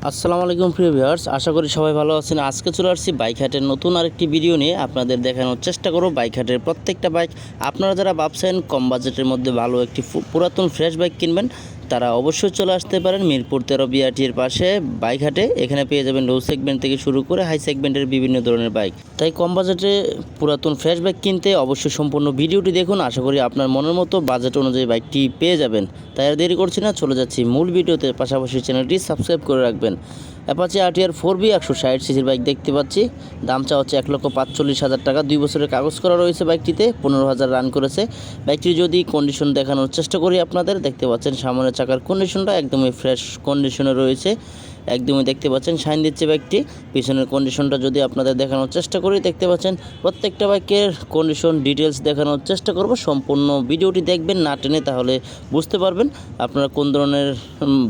আসসালামু আলাইকুম প্রিয় ভিউয়ার্স, আশা করি সবাই ভালো আছেন। আজকে চলে আসছি বাইক হাটের নতুন আরেকটি ভিডিও নিয়ে আপনাদের দেখানোর চেষ্টা করব বাইক হাটের প্রত্যেকটা বাইক। আপনারা যারা ভাবছেন কম বাজেটের মধ্যে ভালো একটি পুরাতন ফ্রেশ বাইক কিনবেন, তারা অবশ্যই চলে আসতে পারেন মিরপুর 13 বিআরটির পাশে বাইক হাটে। এখানে পেয়ে যাবেন লো সেগমেন্ট থেকে শুরু করে হাই সেগমেন্টের বিভিন্ন ধরনের বাইক। তাই কম বাজেটে পুরাতন ফ্রেশ বাইক কিনতে অবশ্যই সম্পূর্ণ ভিডিওটি দেখুন। আশা করি আপনার মনের মতো বাজেট অনুযায়ী বাইকটি পেয়ে যাবেন। তাই আর দেরি করছি না, চলে যাচ্ছি মূল ভিডিওতে। পাশাপাশি চ্যানেলটি সাবস্ক্রাইব করে রাখবেন। অ্যাপাচি RTR 4B 160 সিসির বাইক দেখতে পাচ্ছি। দামটা হচ্ছে 1,45,000 টাকা। 2 বছরের কাগজ করা রয়েছে বাইকটিতে, 15,000 রান করেছে। বাইকটি যদি কন্ডিশন দেখানোর চেষ্টা করি আপনাদের, দেখতে পাচ্ছেন সামনের চাকার কন্ডিশনটা একদমই ফ্রেশ কন্ডিশনে রয়েছে, একদমই দেখতে পাচ্ছেন শাইন দিচ্ছে বাইকটি। পিছনের কন্ডিশনটা যদি আপনাদের দেখানোর চেষ্টা করি, দেখতে পাচ্ছেন প্রত্যেকটা বাইকের কন্ডিশন ডিটেলস দেখানোর চেষ্টা করব। সম্পূর্ণ ভিডিওটি দেখবেন না টেনে, তাহলে বুঝতে পারবেন আপনারা কোন ধরনের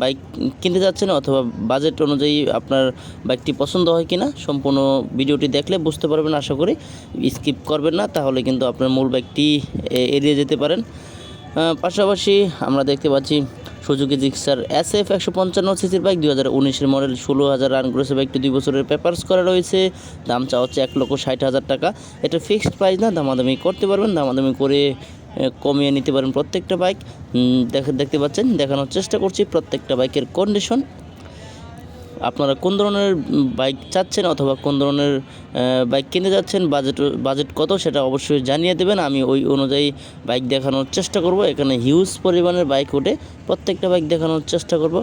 বাইক কিনতে যাচ্ছেন অথবা বাজেট অনুযায়ী আপনার বাইকটি পছন্দ হয় কিনা। সম্পূর্ণ ভিডিওটি দেখলে বুঝতে পারবেন, আশা করি স্কিপ করবেন না, তাহলে কিন্তু আপনার মূল বাইকটি এড়িয়ে যেতে পারেন। পাশাপাশি আমরা দেখতে পাচ্ছি সুজুকি জিক্সার SF 155 সিসির বাইক, 2019-এর মডেল, 16,000 রান করেছে বাইকটি। 2 বছরের পেপারস করা রয়েছে। দাম চা হচ্ছে 1,60,000 টাকা। এটা ফিক্সড প্রাইস না, দামাদামি করতে পারবেন, দামাদামি করে কমিয়ে নিতে পারেন প্রত্যেকটা বাইক। দেখতে পাচ্ছেন, দেখানোর চেষ্টা করছি প্রত্যেকটা বাইকের কন্ডিশন। আপনারা কোন ধরনের বাইক চাচ্ছেন অথবা কোন ধরনের বাইক কিনতে যাচ্ছেন, বাজেট কত, সেটা অবশ্যই জানিয়ে দেবেন। আমি ওই অনুযায়ী বাইক দেখানোর চেষ্টা করব। এখানে হিউজ পরিমাণের বাইক ওঠে, প্রত্যেকটা বাইক দেখানোর চেষ্টা করব।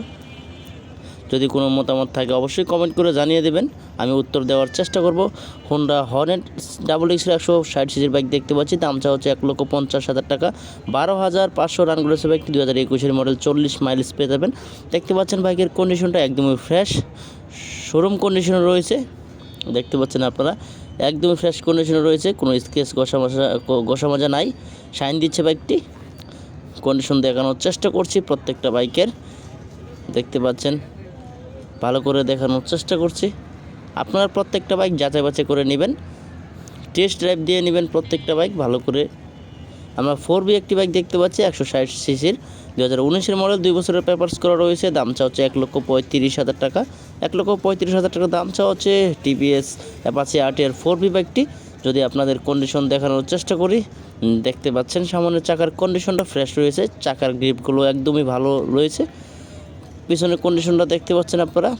যদি কোনো মতামত থাকে অবশ্যই কমেন্ট করে জানিয়ে দেবেন, আমি উত্তর দেওয়ার চেষ্টা করব। হোন্ডা হর্নেট XX 160 সিসির বাইক দেখতে পাচ্ছি। দামটা হচ্ছে 1,50,000 টাকা। 12,500 রান করেছে বাইকটি। 2021-এর মডেল, 40 মাইলস পেয়ে যাবেন। দেখতে পাচ্ছেন বাইকের কন্ডিশনটা একদমই ফ্রেশ শোরুম কন্ডিশনে রয়েছে। দেখতে পাচ্ছেন আপনারা একদমই ফ্রেশ কন্ডিশনে রয়েছে, কোনো স্কেচ ঘষা মাজা নাই, শাইন দিচ্ছে বাইকটি। কন্ডিশন দেখানোর চেষ্টা করছি প্রত্যেকটা বাইকের, দেখতে পাচ্ছেন ভালো করে দেখানোর চেষ্টা করছি। আপনারা প্রত্যেকটা বাইক যাচাই বাছাই করে নেবেন, টেস্ট ড্রাইভ দিয়ে নেবেন প্রত্যেকটা বাইক ভালো করে। আমরা 4B একটি বাইক দেখতে পাচ্ছি 160 সিসির, 2019-এর মডেল, 2 বছরের পেপারস করা রয়েছে। দাম চা হচ্ছে 1,35,000 টাকা। 1,35,000 টাকা দাম চা হচ্ছে TVS অ্যাপাচি RTR 4B বাইকটি। যদি আপনাদের কন্ডিশন দেখানোর চেষ্টা করি, দেখতে পাচ্ছেন সামনের চাকার কন্ডিশনটা ফ্রেশ রয়েছে, চাকার গ্রিপগুলো একদমই ভালো রয়েছে। পিছনের কন্ডিশনটা দেখতে পাচ্ছেন আপনারা।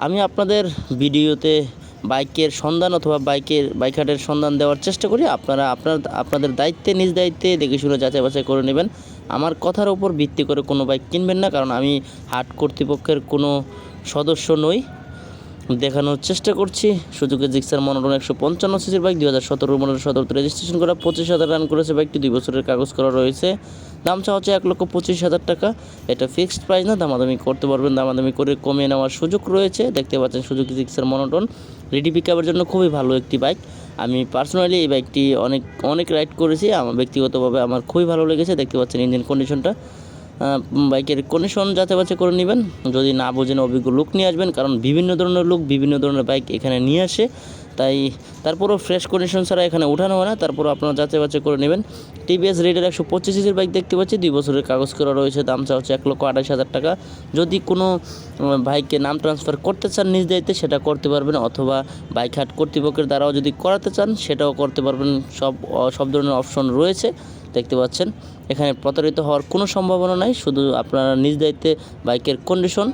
আমি আপনাদের ভিডিওতে বাইকের সন্ধান অথবা বাইক হাটের সন্ধান দেওয়ার চেষ্টা করি। আপনারা আপনাদের দায়িত্বে, নিজ দায়িত্বে দেখে শুনে যাচাই বাছাই করে নেবেন। আমার কথার উপর ভিত্তি করে কোনো বাইক কিনবেন না, কারণ আমি হাট কর্তৃপক্ষের কোনো সদস্য নই। দেখানোর চেষ্টা করছি সুজুকি জিক্সার মনোটন 155 সিসির বাইক, 2017 মডেল, 17তে রেজিস্ট্রেশন করা, 25,000 রান করেছে বাইকটি। 2 বছরের কাগজ করা রয়েছে। দাম চা হচ্ছে 1,25,000 টাকা। এটা ফিক্সড প্রাইস না, দামাদামি করতে পারবেন, দামাদামি করে কমিয়ে নেওয়ার সুযোগ রয়েছে। দেখতে পাচ্ছেন সুজুকি জিক্সার মনোটন, রেডি পিকআপের জন্য খুবই ভালো একটি বাইক। আমি পার্সোনালি এই বাইকটি অনেক রাইড করেছি, আমার ব্যক্তিগতভাবে আমার খুবই ভালো লেগেছে। দেখতে পাচ্ছেন ইঞ্জিন কন্ডিশনটা, বাইকের কন্ডিশন যাচাই বাছাই করে নেবেন। যদি না বোঝেন অভিজ্ঞ লোক নিয়ে আসবেন, কারণ বিভিন্ন ধরনের লোক বিভিন্ন ধরনের বাইক এখানে নিয়ে আসে, তাই তারপরও ফ্রেশ কন্ডিশন ছাড়া এখানে ওঠানো হয় না। তারপরও আপনারা যাচাই বাছাই করে নেবেন। TVS রেডের 125 সিসির বাইক দেখতে পাচ্ছি, 2 বছরের কাগজ করা রয়েছে। দাম চা হচ্ছে 1,28,000 টাকা। যদি কোনো বাইককে নাম ট্রান্সফার করতে চান নিজ দায়িত্বে, সেটা করতে পারবেন, অথবা বাইক হাট কর্তৃপক্ষের দ্বারাও যদি করাতে চান সেটাও করতে পারবেন। সব ধরনের অপশন রয়েছে। দেখতে পাচ্ছেন এখানে প্রতারিত হওয়ার কোনো সম্ভাবনা নাই। শুধু আপনারা নিজ দায়িত্বে বাইকের কন্ডিশন,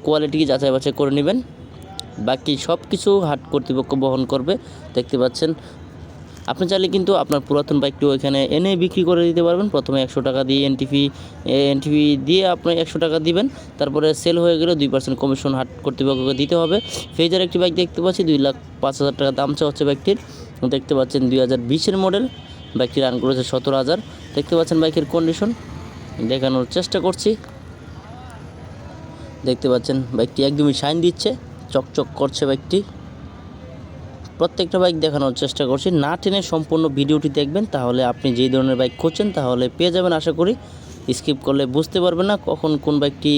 কোয়ালিটি যাচাই বাছাই করে নেবেন। বাকি সব কিছু হাট কর্তৃপক্ষ বহন করবে। দেখতে পাচ্ছেন আপনি চাইলে কিন্তু আপনার পুরাতন বাইকটিও এখানে এনে বিক্রি করে দিতে পারবেন। প্রথমে 100 টাকা দিয়ে এনটিভি দিয়ে আপনি 100 টাকা দিবেন, তারপরে সেল হয়ে গেলে 2% কমিশন হাট কর্তৃপক্ষকে দিতে হবে। ফেজার একটি বাইক দেখতে পাচ্ছি, 2,05,000 টাকা দাম চা হচ্ছে বাইকটির। দেখতে পাচ্ছেন 2020-এর মডেল, বাইকটি রান করেছে 17,000। দেখতে পাচ্ছেন বাইকের কন্ডিশন, দেখানোর চেষ্টা করছি। দেখতে পাচ্ছেন বাইকটি একদমই শাইন দিচ্ছে, চকচক করছে বাইকটি। প্রত্যেকটা বাইক দেখানোর চেষ্টা করছি, না টেনে সম্পূর্ণ ভিডিওটি দেখবেন, তাহলে আপনি যেই ধরনের বাইক খুঁজছেন তাহলে পেয়ে যাবেন। আশা করি স্কিপ করলে বুঝতে পারবেন না কখন কোন বাইকটি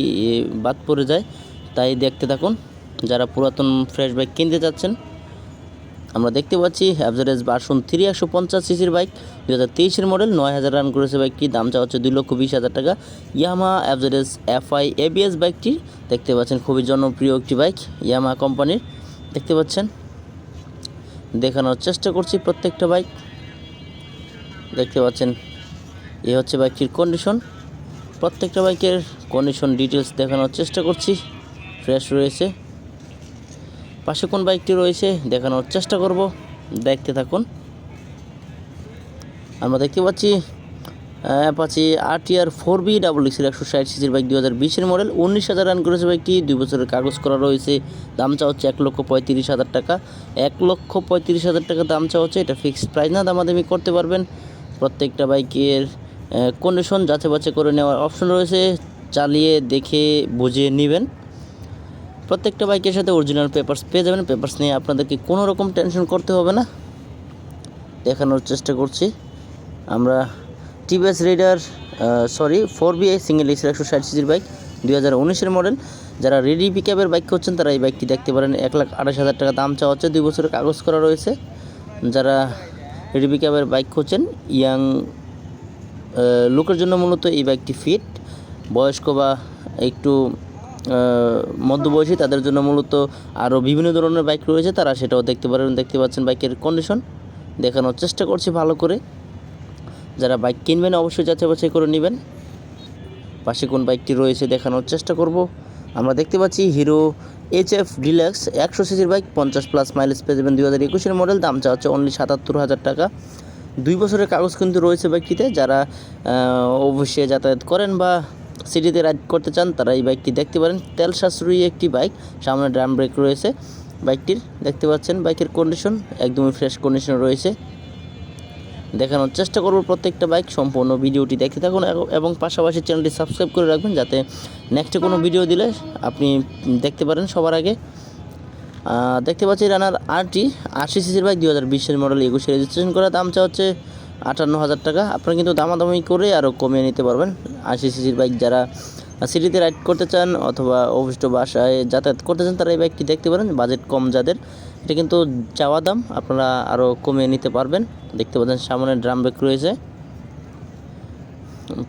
বাদ পড়ে যায়। তাই দেখতে থাকুন যারা পুরাতন ফ্রেশ বাইক কিনতে চাচ্ছেন। আমরা দেখতে পাচ্ছি অ্যাভারেজ ভার্সন 3 150 সিসির বাইক 2023 মডেল 9000 রান করেছে বাইকটি, দাম চাওয়া হচ্ছে 2,20,000 টাকা। ইয়ামাহা অ্যাভারেজ FI ABS বাইকটি দেখতে পাচ্ছেন, খুবই জনপ্রিয় একটি বাইক ইয়ামাহা কোম্পানির, দেখতে পাচ্ছেন। দেখানোর চেষ্টা করছি প্রত্যেকটা বাইক, দেখতে পাচ্ছেন। এ হচ্ছে বাইকটির কন্ডিশন, প্রত্যেকটা বাইকের কন্ডিশন ডিটেলস দেখানোর চেষ্টা করছি। ফ্রেশ রয়েছে। পাশে কোন বাইকটি রয়েছে দেখানোর চেষ্টা করব, দেখতে থাকুন। আমরা দেখতে পাচ্ছি অ্যাপাচি RTR 4B XX 160 সিসির বাইক 2020 মডেল 19,000 রান করেছে বাইকটি, 2 বছরের কাগজ করা রয়েছে। দাম চাওয়া হচ্ছে 1,35,000 টাকা। 1,35,000 টাকা দাম চাওয়া হচ্ছে, এটা ফিক্সড প্রাইস না, দামাদামি করতে পারবেন। প্রত্যেকটা বাইকের কন্ডিশন যাচাই বাছাই করে নেওয়ার অপশন রয়েছে, চালিয়ে দেখে বুঝে নেবেন। প্রত্যেকটা বাইকের সাথে অরিজিনাল পেপারস পেয়ে যাবেন, পেপারস নিয়ে আপনাদেরকে কোনো রকম টেনশন করতে হবে না। দেখানোর চেষ্টা করছি আমরা TVS Raider 4BI single Excel 160 সিসির বাইক 2019 মডেল। যারা রেডি পিকআপের বাইক করছেন তারা এই বাইকটি দেখতে পারেন। 1,28,000 টাকা দাম চাওয়া হচ্ছে, 2 বছরের কাগজ করা রয়েছে। যারা রেডি পিকআপের বাইক করছেন ইয়াং লোকের জন্য মূলত এই বাইকটি ফিট, বয়স্ক বা একটু মধ্যবয়সী তাদের জন্য মূলত আরও বিভিন্ন ধরনের বাইক রয়েছে, তারা সেটাও দেখতে পারেন। দেখতে পাচ্ছেন বাইকের কন্ডিশন, দেখানোর চেষ্টা করছি ভালো করে। যারা বাইক কিনবেন অবশ্যই যাচাই বাছাই করে নেবেন। পাশে কোন বাইকটি রয়েছে দেখানোর চেষ্টা করব। আমরা দেখতে পাচ্ছি হিরো HF ডিলাক্স 100 সিসির বাইক 50+ মাইলেজ পেয়ে যাবেন, 2021 মডেল। দাম চাওয়া হচ্ছে অনলি 77,000 টাকা। 2 বছরের কাগজ কিন্তু রয়েছে বাইকটিতে। যারা অবশ্যই যাতায়াত করেন বা সিটিতে রাইড করতে চান তারা এই বাইকটি দেখতে পারেন। তেল সাশ্রয়ী একটি বাইক, সামনে ড্রাম ব্রেক রয়েছে বাইকটির, দেখতে পাচ্ছেন। বাইকের কন্ডিশন একদমই ফ্রেশ কন্ডিশন রয়েছে। দেখানোর চেষ্টা করব প্রত্যেকটা বাইক, সম্পূর্ণ ভিডিওটি দেখতে থাকুন এবং পাশাপাশি চ্যানেলটি সাবস্ক্রাইব করে রাখবেন যাতে নেক্সটে কোনো ভিডিও দিলে আপনি দেখতে পারেন সবার আগে। দেখতে পাচ্ছি রানার RT 80 সিসির বাইক 2020 মডেল 21 রেজিস্ট্রেশন করা, দাম চা হচ্ছে 58,000 টাকা। আপনারা কিন্তু দামাদামি করে আরও কমিয়ে নিতে পারবেন। 80 সিসির বাইক যারা সিটিতে রাইড করতে চান অথবা অফিস বাসায় যাতায়াত করতে চান তারা এই বাইকটি দেখতে পারেন। বাজেট কম যাদের, এটা কিন্তু চাওয়া দাম, আপনারা আরও কমিয়ে নিতে পারবেন। দেখতে পাচ্ছেন সামনে ড্রাম ব্রেক রয়েছে।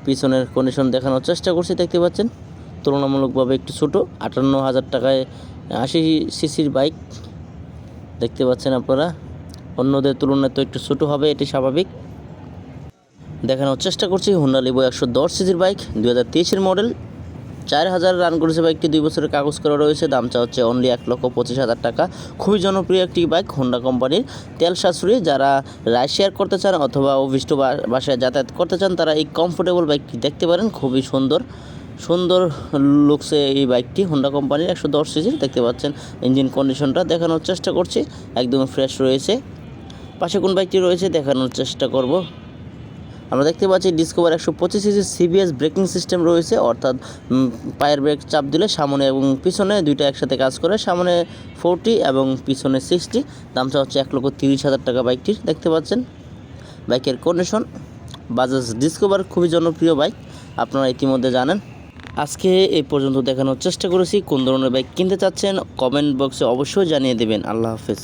পিছনের কন্ডিশন দেখানোর চেষ্টা করছি, দেখতে পাচ্ছেন তুলনামূলকভাবে একটু ছোটো। 58,000 টাকায় 80 সিসির বাইক দেখতে পাচ্ছেন আপনারা, অন্যদের তুলনায় তো একটু ছোটো হবে, এটি স্বাভাবিক। দেখানোর চেষ্টা করছি হোন্ডা লিভো 110 সিসির বাইক 2023 মডেল 4,000 রান করেছে বাইকটি, 2 বছরের কাগজ করা রয়েছে। দাম চা হচ্ছে অনলি 1,25,000 টাকা। খুবই জনপ্রিয় একটি বাইক হোন্ডা কোম্পানির, তেল সাশ্রয়ী। যারা রাইড শেয়ার করতে চান অথবা অফিস বাসায় যাতায়াত করতে চান তারা এই কমফোর্টেবল বাইকটি দেখতে পারেন। খুবই সুন্দর লুকসে এই বাইকটি, হোন্ডা কোম্পানির 110 সিসির, দেখতে পাচ্ছেন। ইঞ্জিন কন্ডিশনটা দেখানোর চেষ্টা করছি, একদম ফ্রেশ রয়েছে। পাশে কোন বাইকটি রয়েছে দেখানোর চেষ্টা করব। আমরা দেখতে পাচ্ছি ডিসকভার 125 সিসির CBS ব্রেকিং সিস্টেম রয়েছে, অর্থাৎ পায়ের ব্রেক চাপ দিলে সামনে এবং পিছনে দুইটা একসাথে কাজ করে। সামনে 40 এবং পিছনে 60, দাম চা হচ্ছে 1,30,000 টাকা বাইকটির, দেখতে পাচ্ছেন। বাইকের কন্ডিশন বাজাজ ডিসকভার খুবই জনপ্রিয় বাইক, আপনারা ইতিমধ্যে জানেন। আজকে এই পর্যন্ত দেখানোর চেষ্টা করেছি। কোন ধরনের বাইক কিনতে চাচ্ছেন কমেন্ট বক্সে অবশ্যই জানিয়ে দেবেন। আল্লাহ হাফেজ।